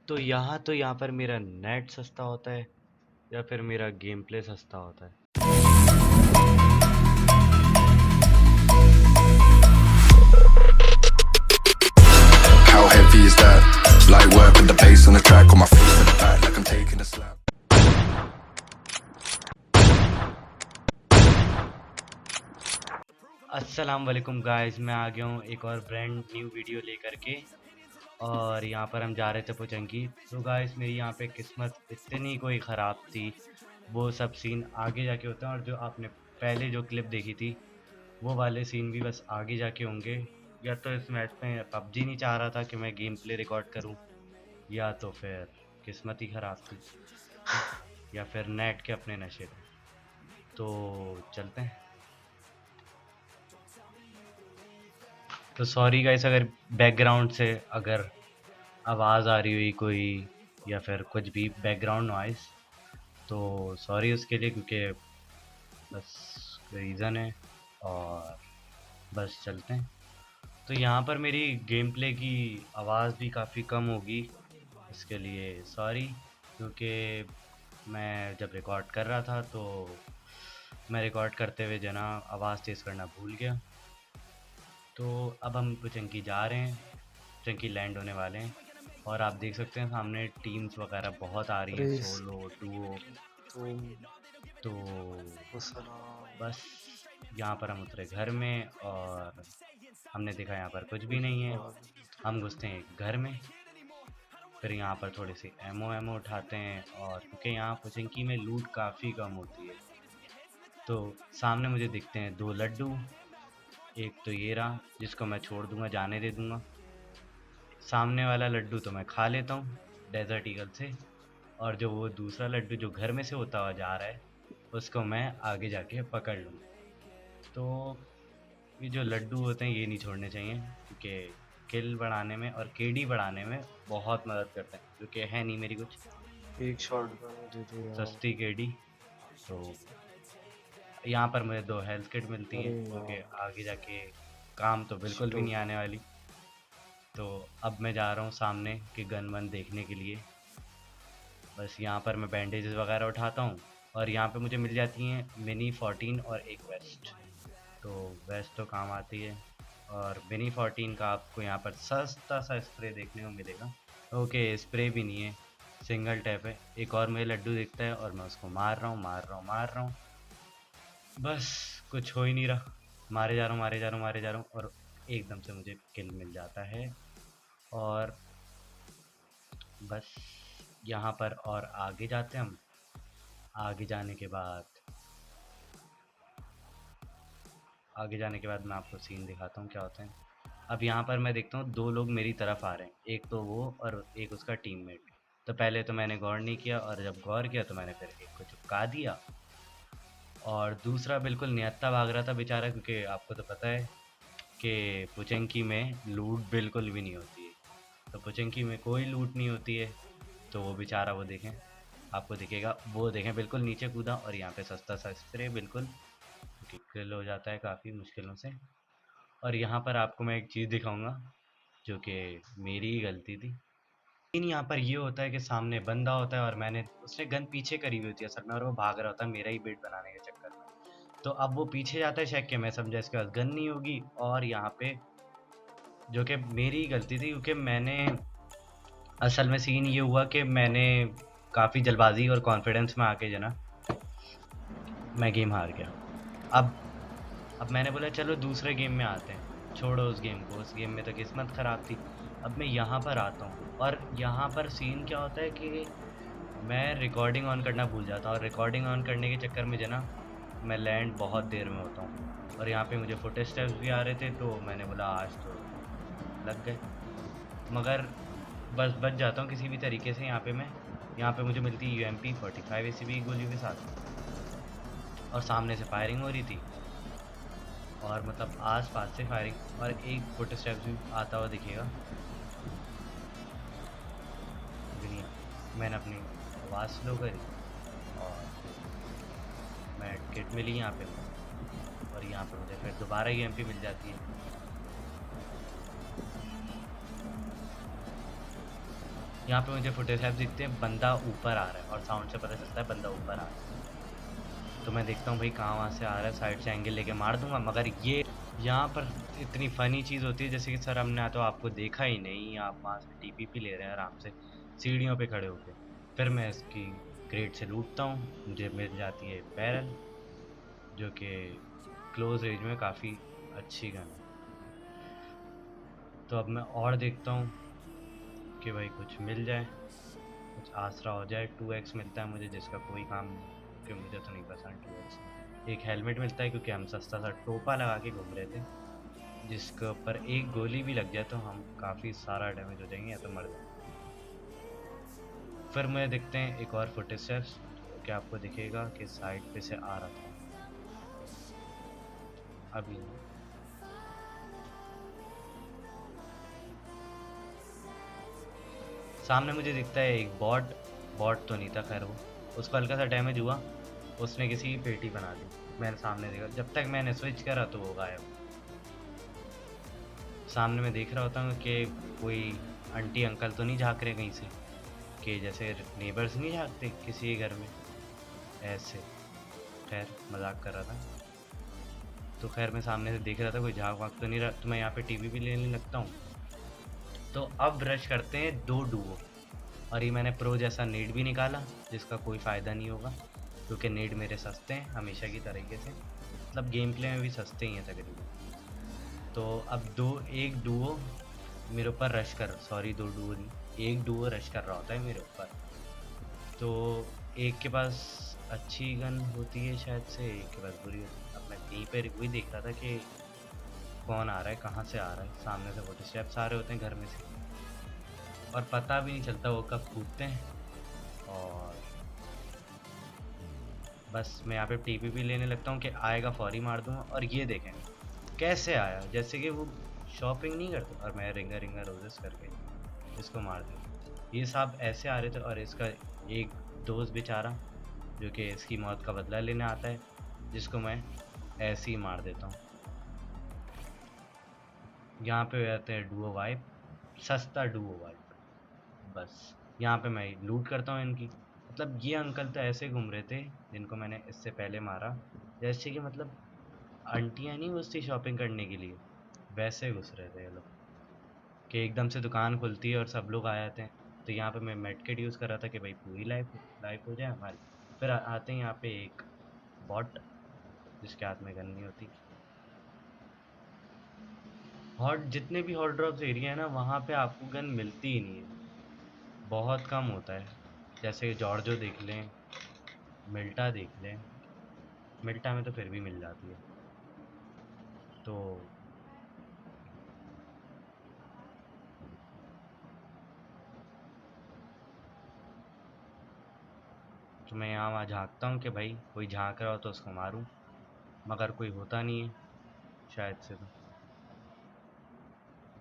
तो यहाँ पर मेरा नेट सस्ता होता है या फिर मेरा गेम प्ले सस्ता होता है। How heavy is that? Light work with the bass on the track, on my face to the back like I'm taking a slap. अस्सलाम वालेकुम गाइस, मैं आ गया हूँ एक और ब्रांड न्यू वीडियो लेकर के। और यहाँ पर हम जा रहे थे पुचंकी। तो गाइस मेरी यहाँ पे किस्मत इतनी कोई ख़राब थी, वो सब सीन आगे जाके होते हैं। और जो आपने पहले जो क्लिप देखी थी वो वाले सीन भी बस आगे जाके होंगे। या तो इस मैच में पबजी नहीं चाह रहा था कि मैं गेम प्ले रिकॉर्ड करूँ, या तो फिर किस्मत ही ख़राब थी, या फिर नेट के अपने नशे थे। तो चलते हैं। तो सॉरी गाइस अगर बैकग्राउंड से अगर आवाज़ आ रही हुई कोई, या फिर कुछ भी बैकग्राउंड नॉइज़, तो सॉरी उसके लिए, क्योंकि बस रीज़न है। और बस चलते हैं। तो यहाँ पर मेरी गेम प्ले की आवाज़ भी काफ़ी कम होगी, इसके लिए सॉरी। क्योंकि मैं जब रिकॉर्ड कर रहा था तो मैं रिकॉर्ड करते हुए जना आवाज़ तेज़ करना भूल गया। तो अब हम पुचंकी जा रहे हैं, पुचंकी लैंड होने वाले हैं। और आप देख सकते हैं सामने टीम्स वगैरह बहुत आ रही हैं, प्रेस सोलो डुओ। तुम तो वसलाम बस यहाँ पर हम उतरे घर में, और हमने देखा यहाँ पर कुछ भी नहीं है। हम घुसते हैं एक घर में, फिर यहाँ पर थोड़ी सी एमओ एमओ उठाते हैं। और क्योंकि यहाँ पुचंकी में लूट काफ़ी कम होती है, तो सामने मुझे दिखते हैं दो लड्डू। एक तो ये रहा, जिसको मैं छोड़ दूंगा, जाने दे दूंगा। सामने वाला लड्डू तो मैं खा लेता हूँ डेजर्ट ईगल से, और जो वो दूसरा लड्डू जो घर में से होता हुआ जा रहा है, उसको मैं आगे जाके पकड़ लूँगा। तो ये जो लड्डू होते हैं ये नहीं छोड़ने चाहिए, क्योंकि किल बढ़ाने में और केडी बढ़ाने में बहुत मदद करते हैं, क्योंकि है नहीं मेरी कुछ एक शॉट दे दो यार। सस्ती केडी। तो यहाँ पर मुझे 2 हेल्थ किट मिलती अरे हैं, क्योंकि यार आगे जाके काम तो बिल्कुल शिट भी हो नहीं गया। आने वाली। तो अब मैं जा रहा हूँ सामने कि गन वन देखने के लिए। बस यहाँ पर मैं बैंडेजेस वगैरह उठाता हूँ, और यहाँ पे मुझे मिल जाती हैं मिनी 14 और एक वेस्ट। तो वेस्ट तो काम आती है, और मिनी 14 का आपको यहाँ पर सस्ता सा स्प्रे देखने को मिलेगा। ओके, स्प्रे भी नहीं है, सिंगल टैप है। एक और मुझे लड्डू दिखता है और मैं उसको मार रहा हूँ, मार रहा हूँ, मार रहा हूँ। बस कुछ हो ही नहीं रहा, मारे जा रहा हूँ, मारे जा रहा हूँ, मारे जा रहा हूँ, और एकदम से मुझे किल मिल जाता है। और बस यहाँ पर और आगे जाते हैं हम। आगे जाने के बाद आगे जाने के बाद मैं आपको सीन दिखाता हूँ क्या होता है। अब यहाँ पर मैं देखता हूँ 2 लोग मेरी तरफ आ रहे हैं, एक तो वो और एक उसका टीममेट। तो पहले तो मैंने गौर नहीं किया, और जब गौर किया तो मैंने फिर एक को चिपका दिया, और दूसरा बिल्कुल निहत्था भाग रहा था बेचारा, क्योंकि आपको तो पता है कि पुचंकी में लूट बिल्कुल भी नहीं होती है। तो पुचंकी में कोई लूट नहीं होती है, तो वो बेचारा, वो देखें, आपको दिखेगा, वो देखें बिल्कुल नीचे कूदा, और यहाँ पे सस्ता सा स्प्रे बिल्कुल, क्योंकि किल हो जाता है काफ़ी मुश्किलों से। और यहाँ पर आपको मैं एक चीज़ दिखाऊंगा जो कि मेरी ही गलती थी। लेकिन यहाँ पर ये होता है कि सामने बंदा होता है, और मैंने उसने गन पीछे करी हुई होती है असल में, और वो भाग रहा होता है मेरा ही बेट बनाने के चक्कर में। तो अब वो पीछे जाता है शेक के, मैं समझा इसके पास गन नहीं होगी, और यहाँ पे जो कि मेरी ही गलती थी, क्योंकि मैंने असल में सीन ये हुआ कि मैंने काफ़ी जल्दबाजी और कॉन्फिडेंस में आके जो ना मैं गेम हार गया। अब मैंने बोला चलो दूसरे गेम में आते हैं, छोड़ो उस गेम को, उस गेम में तो किस्मत ख़राब थी। अब मैं यहाँ पर आता हूँ, और यहाँ पर सीन क्या होता है कि मैं रिकॉर्डिंग ऑन करना भूल जाता हूँ, और रिकॉर्डिंग ऑन करने के चक्कर में जो ना मैं लैंड बहुत देर में होता हूँ। और यहाँ पे मुझे फुट स्टेप्स भी आ रहे थे, तो मैंने बोला आज तो लग गए, मगर बस बच जाता हूँ किसी भी तरीके से। यहाँ पे मुझे मिलती है UMP 45 ACP की गोलियों के साथ, और सामने से फायरिंग हो रही थी, और मतलब आस पास से फायरिंग, और एक फुट स्टेप्स भी आता हुआ दिखेगा। लेकिन मैंने अपनी आवाज़ स्लो करी, और मैं किट मिली यहाँ पे, और यहाँ पे मुझे फिर दोबारा UMP मिल जाती है। यहाँ पे मुझे फुटेज दिखते हैं, बंदा ऊपर आ रहा है और साउंड से पता चलता है बंदा ऊपर आ रहा है। तो मैं देखता हूँ भाई कहाँ वहाँ से आ रहा है, साइड से एंगल लेके मार दूंगा। मगर ये यहाँ पर इतनी फनी चीज़ होती है जैसे कि सर हमने तो आपको देखा ही नहीं, आप वहाँ से टीपीपी ले रहे हैं आराम से सीढ़ियों पे खड़े होके। फिर मैं इसकी क्रेट से लूटता हूँ, मुझे मिल जाती है बैरल, जो कि क्लोज रेंज में काफ़ी अच्छी गन है। तो अब मैं और देखता हूँ कि भाई कुछ मिल जाए, कुछ आसरा हो जाए। 2x मिलता है मुझे, जिसका कोई काम नहीं, क्योंकि मुझे तो नहीं पसंद 2x। एक हेलमेट मिलता है क्योंकि हम सस्ता सा टोपा लगा के घूम रहे थे, जिसके ऊपर एक गोली भी लग जाए तो हम काफ़ी सारा डैमेज हो जाएंगे या तो मर जाएंगे। फिर मुझे देखते हैं एक और फुटेज, कि आपको दिखेगा कि साइड पे से आ रहा था अभी। सामने मुझे दिखता है एक बॉट, बॉट तो नहीं था खैर, वो उसको हल्का सा डैमेज हुआ, उसने किसी की पेटी बना दी। मैंने सामने देखा, जब तक मैंने स्विच करा तो वो गायब। सामने मैं देख रहा होता हूँ कि कोई आंटी अंकल तो नहीं झाँक रहे कहीं से, कि जैसे नेबर्स नहीं झाँकते किसी के घर में ऐसे। खैर मजाक कर रहा था। तो खैर मैं सामने से देख रहा था कोई झाँक वाँक तो नहीं रहा, तो मैं यहाँ पे टीवी भी लेने लगता हूँ। तो अब रश करते हैं दो डुओ, और ये मैंने प्रो जैसा नेट भी निकाला, जिसका कोई फ़ायदा नहीं होगा क्योंकि नेट मेरे सस्ते हैं हमेशा की तरीके से, मतलब गेम प्ले में भी सस्ते ही हैं तकरीबन। तो अब एक डुओ मेरे ऊपर रश कर, सॉरी दो डुओ नहीं, एक डुओ रश कर रहा होता है मेरे ऊपर। तो एक के पास अच्छी गन होती है शायद से, एक के पास बुरी होती है। अब मैं कहीं पर वही देख रहा था कि कौन आ रहा है, कहाँ से आ रहा है। सामने से फोटो स्टेप्स आ रहे होते हैं घर में से, और पता भी नहीं चलता वो कब कूदते हैं। और बस मैं यहाँ पे टीपीपी लेने लगता हूँ कि आएगा फौरी मार दूंगा। और ये देखें कैसे आया, जैसे कि वो शॉपिंग नहीं करते, और मैं रिंगा रिंगा रोजेस करके इसको मार दूँ। ये सब ऐसे आ रहे थे, और इसका एक दोस्त बेचारा जो कि इसकी मौत का बदला लेने आता है, जिसको मैं ऐसे ही मार देता हूँ। यहाँ पे हो जाते हैं डुओ वाइप, सस्ता डुओ वाइप। बस यहाँ पे मैं लूट करता हूँ इनकी। मतलब ये अंकल तो ऐसे घूम रहे थे जिनको मैंने इससे पहले मारा, जैसे कि मतलब आंटियाँ नहीं घुसती शॉपिंग करने के लिए, वैसे घुस रहे थे ये लोग, कि एकदम से दुकान खुलती है और सब लोग आ जाते हैं। तो यहाँ पे मैं मेडकिट यूज़ कर रहा था कि भाई पूरी लाइफ लाइफ हो जाए हमारी। फिर आते हैं यहाँ पे एक बॉट, जिसके हाथ में गन नहीं होती। हॉट जितने भी हॉट ड्रॉप्स एरिया है ना, वहाँ पे आपको गन मिलती ही नहीं है, बहुत कम होता है। जैसे जॉर्जो देख लें, मिल्टा देख लें, मिल्टा में तो फिर भी मिल जाती है। तो मैं यहाँ वहाँ झाँकता हूँ कि भाई कोई झाँक रहा हो तो उसको मारूं, मगर कोई होता नहीं है शायद से। तो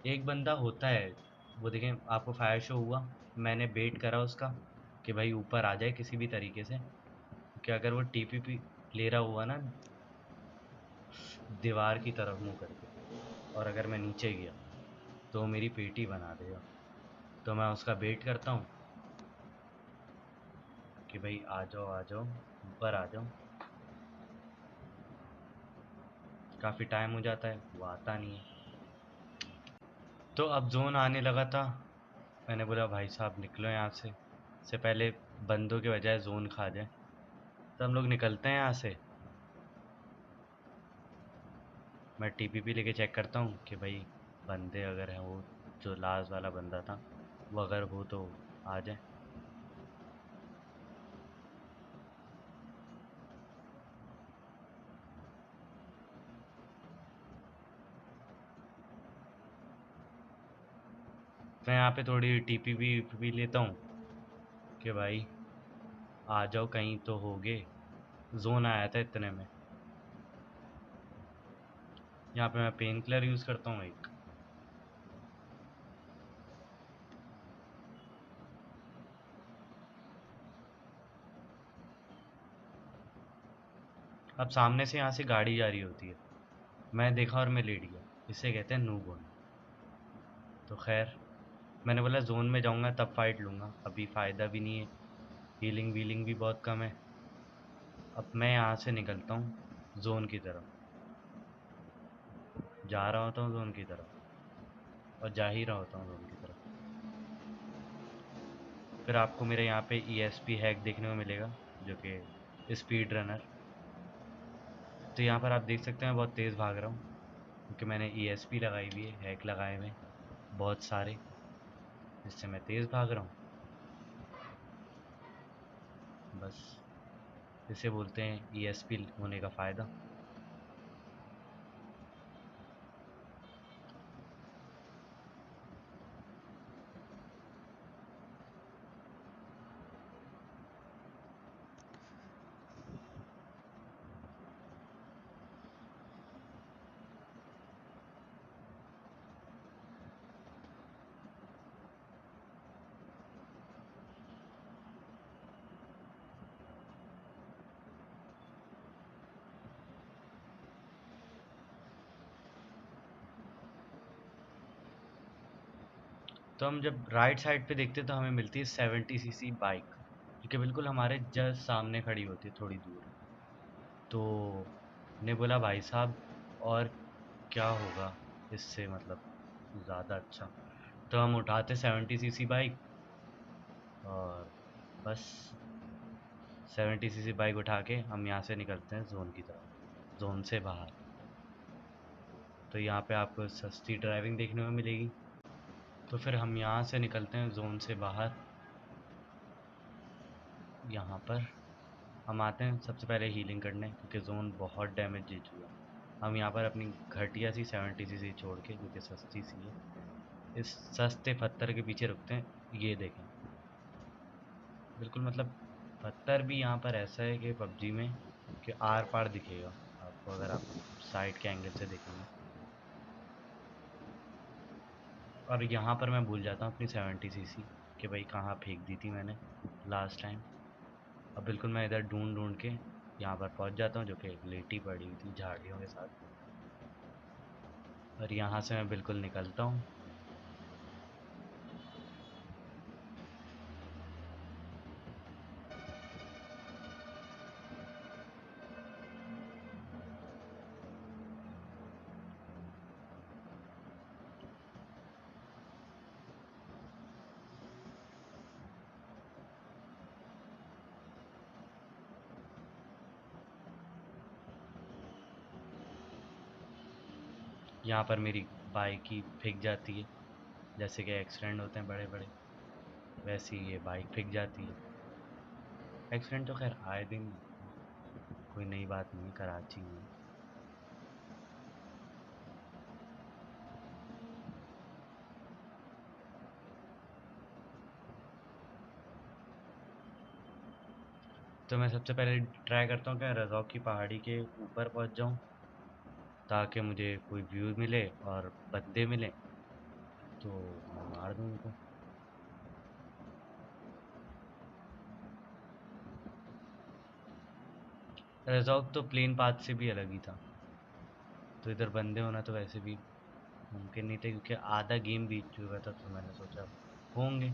एक बंदा होता है, वो देखें आपको फायर शो हुआ, मैंने बेट करा उसका कि भाई ऊपर आ जाए किसी भी तरीके से, कि अगर वो टीपीपी ले रहा हुआ ना दीवार की तरफ मुंह करके, और अगर मैं नीचे गया तो वो मेरी पेटी बना देगा। तो मैं उसका वेट करता हूँ कि भाई आ जाओ ऊपर आ जाओ। काफ़ी टाइम हो जाता है, वो आता नहीं है। तो अब जोन आने लगा था, मैंने बोला भाई साहब निकलो यहाँ से पहले बंदों के बजाय जोन खा जाए। तो हम लोग निकलते हैं यहाँ से। मैं टीपीपी लेके चेक करता हूँ कि भाई बंदे अगर हैं, वो जो लास्ट वाला बंदा था वो अगर हो तो आ जाए। मैं यहाँ पे थोड़ी टीपीपी भी लेता हूँ कि भाई आ जाओ कहीं तो होगे। जोन आया था इतने में। यहाँ पे मैं पेन किलर यूज़ करता हूँ एक। अब सामने से यहाँ से गाड़ी जा रही होती है, मैं देखा और मैं लेट गया, इसे कहते हैं नूब होना। तो खैर मैंने बोला जोन में जाऊंगा तब फाइट लूंगा, अभी फ़ायदा भी नहीं है, हीलिंग वीलिंग भी बहुत कम है। अब मैं यहाँ से निकलता हूँ जोन की तरफ, जा रहा होता हूँ जोन की तरफ, और जा ही रहा होता हूँ जोन की तरफ। फिर आपको मेरे यहाँ पे ESP हैक देखने को मिलेगा, जो कि स्पीड रनर। तो यहाँ पर आप देख सकते हैं बहुत तेज़ भाग रहा हूँ, क्योंकि मैंने ESP लगाई हुई है, हैक लगाए हुए हैं बहुत सारे, जिससे मैं तेज़ भाग रहा हूँ। बस इसे बोलते हैं ESP होने का फ़ायदा। तो हम जब राइट साइड पे देखते हैं तो हमें मिलती है 70cc बाइक, जो कि बिल्कुल हमारे जस्ट सामने खड़ी होती है थोड़ी दूर। तो ने बोला भाई साहब और क्या होगा इससे, मतलब ज़्यादा अच्छा। तो हम उठाते 70cc बाइक, और बस 70cc बाइक उठा के हम यहाँ से निकलते हैं जोन की तरफ, जोन से बाहर। तो यहाँ पे आपको सस्ती ड्राइविंग देखने को मिलेगी। तो फिर हम यहाँ से निकलते हैं जोन से बाहर। यहाँ पर हम आते हैं सबसे पहले हीलिंग करने, क्योंकि जोन बहुत डैमेज दे चुका है। हम यहाँ पर अपनी घटिया सी 70cc छोड़ के, जो कि सस्ती सी है, इस सस्ते पत्थर के पीछे रुकते हैं। ये देखें, बिल्कुल मतलब पत्थर भी यहाँ पर ऐसा है कि पबजी में कि आर पार दिखेगा आपको, अगर आप साइड के एंगल से देखेंगे। और यहाँ पर मैं भूल जाता हूँ अपनी 70cc कि भाई कहाँ फेंक दी थी मैंने लास्ट टाइम। अब बिल्कुल मैं इधर ढूंढ ढूंढ के यहाँ पर पहुँच जाता हूँ, जो कि लेटी पड़ी हुई थी झाड़ियों के साथ। और यहाँ से मैं बिल्कुल निकलता हूँ। यहाँ पर मेरी बाइक ही फेंक जाती है, जैसे कि एक्सीडेंट होते हैं बड़े बड़े, वैसे ही ये बाइक फेंक जाती है। एक्सीडेंट तो खैर आए दिन होते हैं, कोई नई बात नहीं है कराची में। तो मैं सबसे पहले ट्राई करता हूँ कि रज़ौक की पहाड़ी के ऊपर पहुँच जाऊँ, ताकि मुझे कोई व्यू मिले और बंदे मिलें, तो मैं मार दूँ उनको। रज़ौक तो प्लेन पाथ से भी अलग ही था, तो इधर बंदे होना तो वैसे भी मुमकिन नहीं था, क्योंकि आधा गेम बीत चुका था। तो मैंने सोचा होंगे,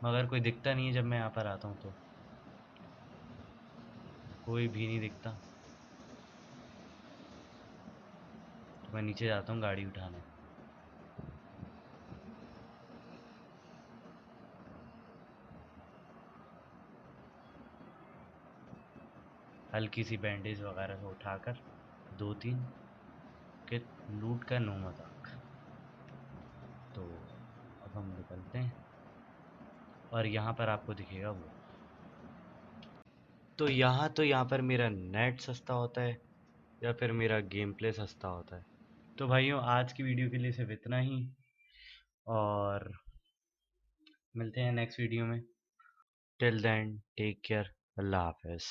मगर कोई दिखता नहीं है जब मैं यहाँ पर आता हूँ, तो कोई भी नहीं दिखता। तो मैं नीचे जाता हूँ गाड़ी उठाने। हल्की सी बैंडेज वगैरह से उठाकर दो तीन के लूट का नो मजाक। तो अब हम निकलते हैं, और यहाँ पर आपको दिखेगा वो। तो यहाँ पर मेरा नेट सस्ता होता है, या फिर मेरा गेम प्ले सस्ता होता है। तो भाइयों आज की वीडियो के लिए सिर्फ इतना ही, और मिलते हैं नेक्स्ट वीडियो में। टिल देन टेक केयर, अल्लाह हाफिज़।